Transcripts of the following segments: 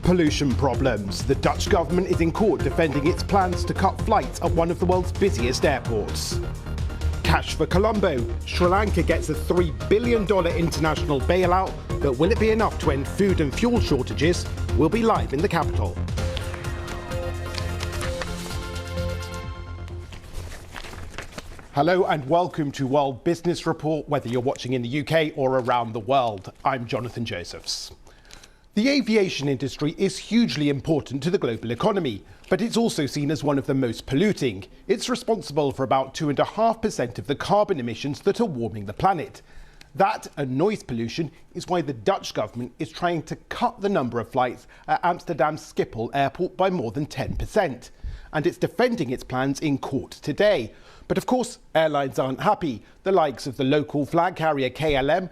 Pollution problems. The Dutch government is in court defending its plans to cut flights at one of the world's busiest airports. Cash for Colombo. Sri Lanka gets a $3 billion international bailout, but will it be enough to end food and fuel shortages? We'll be live in the capital. Hello and welcome to World Business Report, whether you're watching in the UK or around the world. I'm Jonathan Josephs. The aviation industry is hugely important to the global economy, but it's also seen as one of the most polluting. It's responsible for about 2.5% of the carbon emissions that are warming the planet. That and noise pollution is why the Dutch government is trying to cut the number of flights at Amsterdam's Schiphol airport by more than 10%. And it's defending its plans in court today. But of course, airlines aren't happy. The likes of the local flag carrier KLM,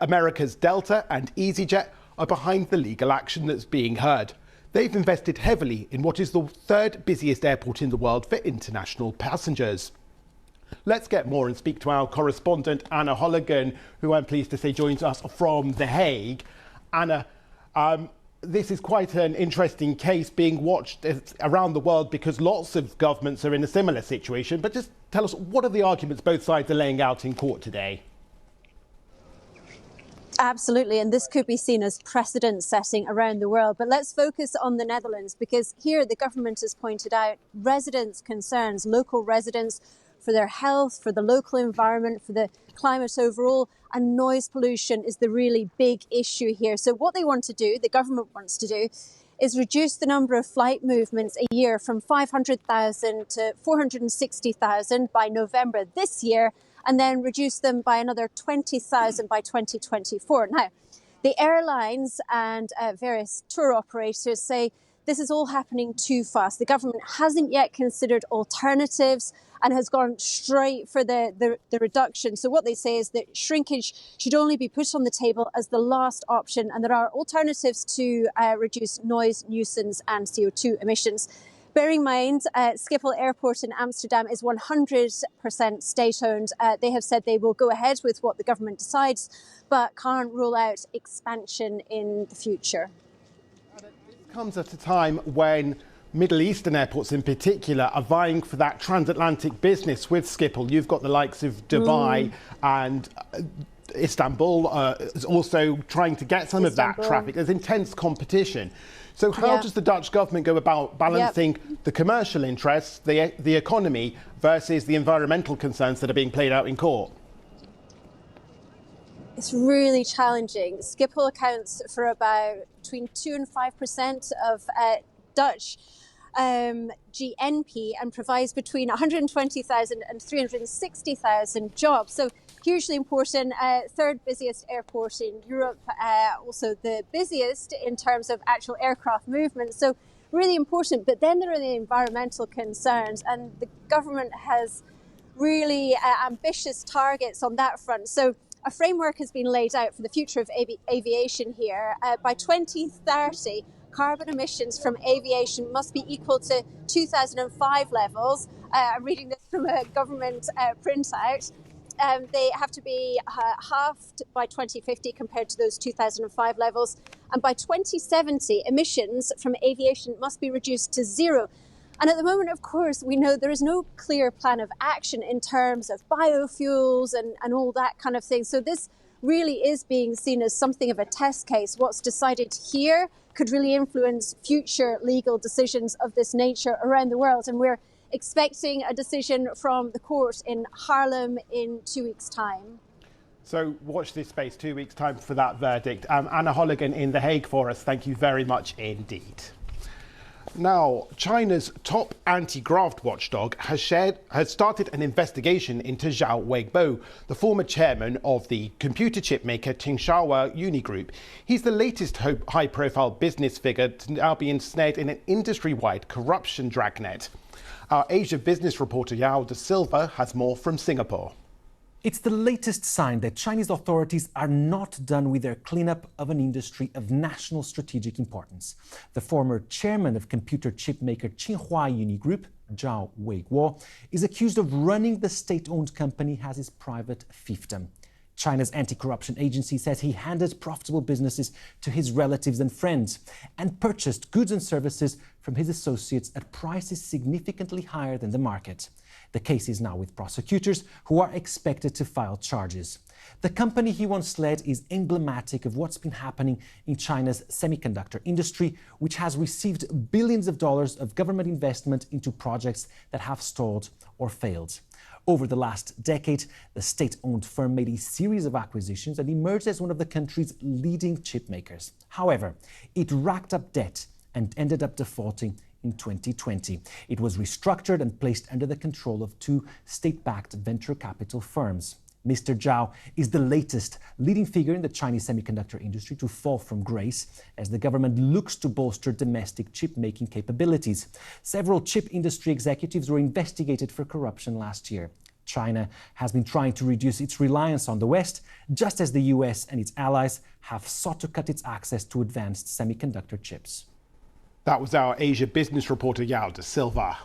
America's Delta and EasyJet are behind the legal action that's being heard. They've invested heavily in what is the third busiest airport in the world for international passengers. Let's get more and speak to our correspondent, Anna Holligan, who I'm pleased to say joins us from The Hague. Anna, this is quite an interesting case being watched around the world because lots of governments are in a similar situation. But just tell us, what are the arguments both sides are laying out in court today? Absolutely, and this could be seen as precedent setting around the world. But let's focus on the Netherlands, because here the government has pointed out residents' concerns, local residents, for their health, for the local environment, for the climate overall, and noise pollution is the really big issue here. So what they want to do, the government wants to do, is reduce the number of flight movements a year from 500,000 to 460,000 by November this year, and then reduce them by another 20,000 by 2024. Now, the airlines and various tour operators say this is all happening too fast. The government hasn't yet considered alternatives and has gone straight for the reduction. So what they say is that shrinkage should only be put on the table as the last option, and there are alternatives to reduce noise, nuisance and CO2 emissions. Bearing in mind, Schiphol Airport in Amsterdam is 100% state-owned. They have said they will go ahead with what the government decides, but can't rule out expansion in the future. This comes at a time when Middle Eastern airports in particular are vying for that transatlantic business with Schiphol. You've got the likes of Dubai and Istanbul is also trying to get some of that traffic. There's intense competition. So how does the Dutch government go about balancing the commercial interests, the economy, versus the environmental concerns that are being played out in court? It's really challenging. Schiphol accounts for about between 2 and 5% of Dutch GNP and provides between 120,000 and 360,000 jobs. So hugely important, third busiest airport in Europe, also the busiest in terms of actual aircraft movement. So really important. But then there are the environmental concerns, and the government has really ambitious targets on that front. So a framework has been laid out for the future of aviation here. By 2030, carbon emissions from aviation must be equal to 2005 levels. I'm reading this from a government printout. They have to be halved by 2050 compared to those 2005 levels. And by 2070, emissions from aviation must be reduced to zero. And at the moment, of course, we know there is no clear plan of action in terms of biofuels and all that kind of thing. So this really is being seen as something of a test case. What's decided here could really influence future legal decisions of this nature around the world. And we're expecting a decision from the court in Haarlem in 2 weeks' time. So watch this space, 2 weeks' time for that verdict. Anna Holligan in The Hague for us. Thank you very much indeed. Now, China's top anti-graft watchdog has started an investigation into Zhao Weibo, the former chairman of the computer chip maker Tsinghua Unigroup. He's the latest high-profile business figure to now be ensnared in an industry-wide corruption dragnet. Our Asia business reporter Yao De Silva has more from Singapore. It's the latest sign that Chinese authorities are not done with their cleanup of an industry of national strategic importance. The former chairman of computer chip maker Tsinghua Unigroup, Zhao Weibo, is accused of running the state-owned company as his private fiefdom. China's anti-corruption agency says he handed profitable businesses to his relatives and friends and purchased goods and services from his associates at prices significantly higher than the market. The case is now with prosecutors who are expected to file charges. The company he once led is emblematic of what's been happening in China's semiconductor industry, which has received billions of dollars of government investment into projects that have stalled or failed. Over the last decade, the state-owned firm made a series of acquisitions and emerged as one of the country's leading chip makers. However, it racked up debt and ended up defaulting in 2020. It was restructured and placed under the control of two state-backed venture capital firms. Mr. Zhao is the latest leading figure in the Chinese semiconductor industry to fall from grace as the government looks to bolster domestic chip-making capabilities. Several chip industry executives were investigated for corruption last year. China has been trying to reduce its reliance on the West, just as the US and its allies have sought to cut its access to advanced semiconductor chips. That was our Asia business reporter Yao de Silva.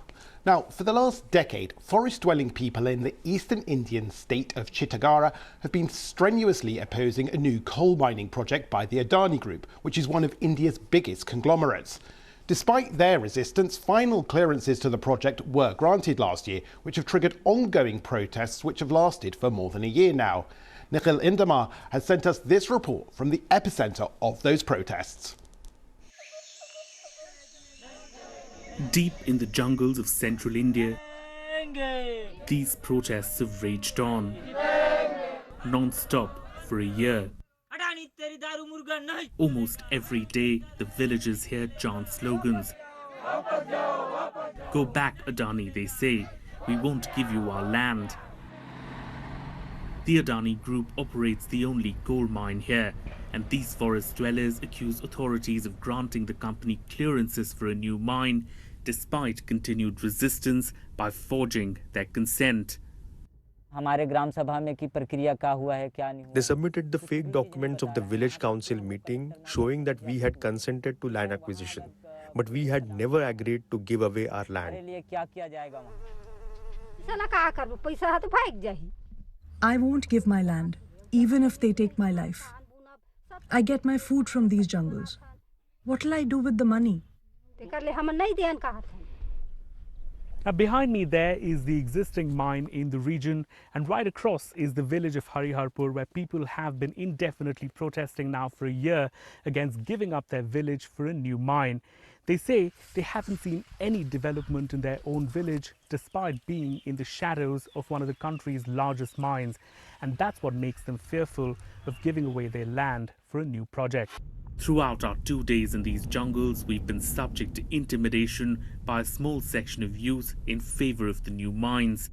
Now, for the last decade, forest-dwelling people in the eastern Indian state of Chittagong have been strenuously opposing a new coal mining project by the Adani Group, which is one of India's biggest conglomerates. Despite their resistance, final clearances to the project were granted last year, which have triggered ongoing protests which have lasted for more than a year now. Nikhil Indamar has sent us this report from the epicentre of those protests. Deep in the jungles of central India, these protests have raged on, non-stop for a year. Almost every day, the villagers here chant slogans. Go back, Adani, they say. We won't give you our land. The Adani Group operates the only coal mine here, and these forest dwellers accuse authorities of granting the company clearances for a new mine, despite continued resistance by forging their consent. They submitted the fake documents of the village council meeting showing that we had consented to land acquisition, but we had never agreed to give away our land. I won't give my land, even if they take my life. I get my food from these jungles. What'll I do with the money? Now behind me there is the existing mine in the region, and right across is the village of Hariharpur, where people have been indefinitely protesting now for a year against giving up their village for a new mine. They say they haven't seen any development in their own village despite being in the shadows of one of the country's largest mines, and that's what makes them fearful of giving away their land for a new project. Throughout our 2 days in these jungles, we've been subject to intimidation by a small section of youth in favor of the new mines.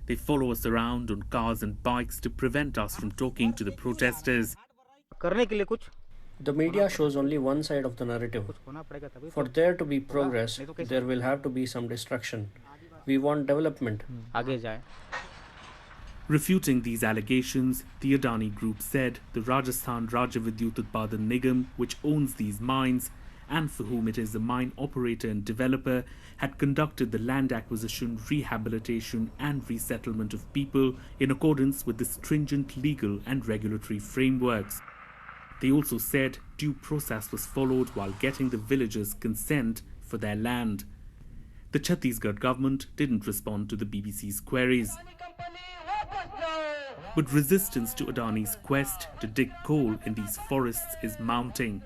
They follow us around on cars and bikes to prevent us from talking to the protesters. The media shows only one side of the narrative. For there to be progress, there will have to be some destruction. We want development. Refuting these allegations, the Adani Group said the Rajasthan Rajya Vidyut Utpadan Nigam, which owns these mines and for whom it is the mine operator and developer, had conducted the land acquisition, rehabilitation and resettlement of people in accordance with the stringent legal and regulatory frameworks. They also said due process was followed while getting the villagers' consent for their land. The Chhattisgarh government didn't respond to the BBC's queries. But resistance to Adani's quest to dig coal in these forests is mounting.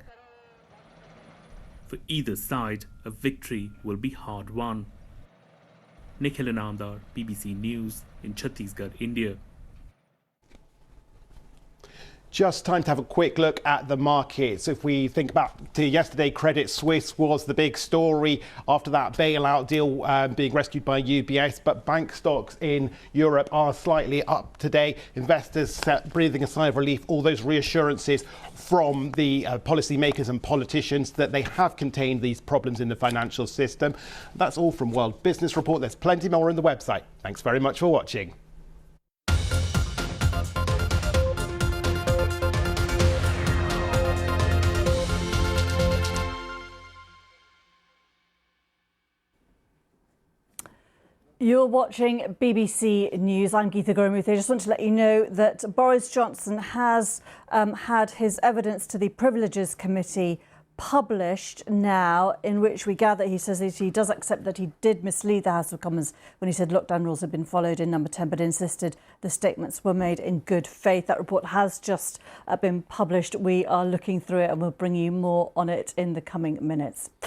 For either side, a victory will be hard won. Nikhil Anandar, BBC News in Chhattisgarh, India. Just time to have a quick look at the markets. If we think back to yesterday, Credit Suisse was the big story after that bailout deal being rescued by UBS. But bank stocks in Europe are slightly up today. Investors breathing a sigh of relief. All those reassurances from the policymakers and politicians that they have contained these problems in the financial system. That's all from World Business Report. There's plenty more on the website. Thanks very much for watching. You're watching BBC News. I'm Geetha Gurumuthy. I just want to let you know that Boris Johnson has had his evidence to the Privileges Committee published now, in which we gather he says that he does accept that he did mislead the House of Commons when he said lockdown rules had been followed in Number 10, but insisted the statements were made in good faith. That report has just been published. We are looking through it and we'll bring you more on it in the coming minutes.